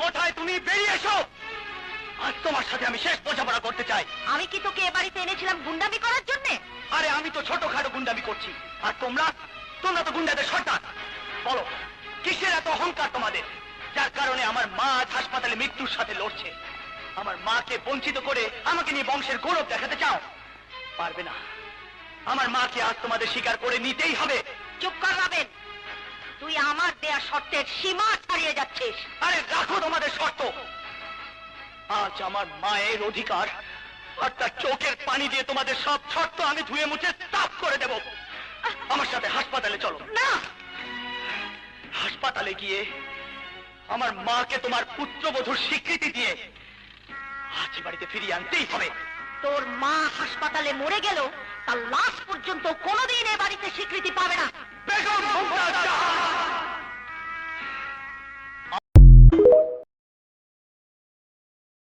কোথায় তুমি? বেরিয়ে এসো। আজ তোমার সাথে আমি শেষ বোঝাপড়া করতে চাই। আমি কি তোকে এ বাড়িতে এনেছিলাম গুন্ডামি করার জন্য? আরে আমি তো ছোটখাটো গুন্ডামি করছি, আর তোমরা তোমরা তো গুন্ডাদের সর্দার। বলো কিসের এত অহংকার তোমাদের, যার কারণে আমার মা আজ হাসপাতালে মৃত্যুর সাথে লড়ছে? আমার মাকে বঞ্চিত করে আমাকে নিয়ে বংশের গৌরব দেখাতে চাও? পারবে না। আমার মাকে আজ তোমাদের স্বীকার করে নিতেই হবে। চুপ কর রাবেন, তুই আমার দেয়া শর্তের সীমা ছাড়িয়ে যাচ্ছিস। আরে রাখো তোমাদের শর্ত। আজ আমার মায়ের অধিকার আর তার চোখের পানি দিয়ে তোমাদের সব শর্ত আমি ধুয়ে মুছে সাফ করে দেব। আমার সাথে হাসপাতালে চলো। না, হাসপাতালে গিয়ে আমার মাকে তোমার পুত্রবধূর স্বীকৃতি দিয়ে আজ বাড়িতে ফিরিয়ে আনতেই হবে। তোর মা হাসপাতালে মরে গেল, তার লাশ পর্যন্ত কোনোদিন এ বাড়িতে স্বীকৃতি পাবে না। বেগম মুমতাজ জাহান।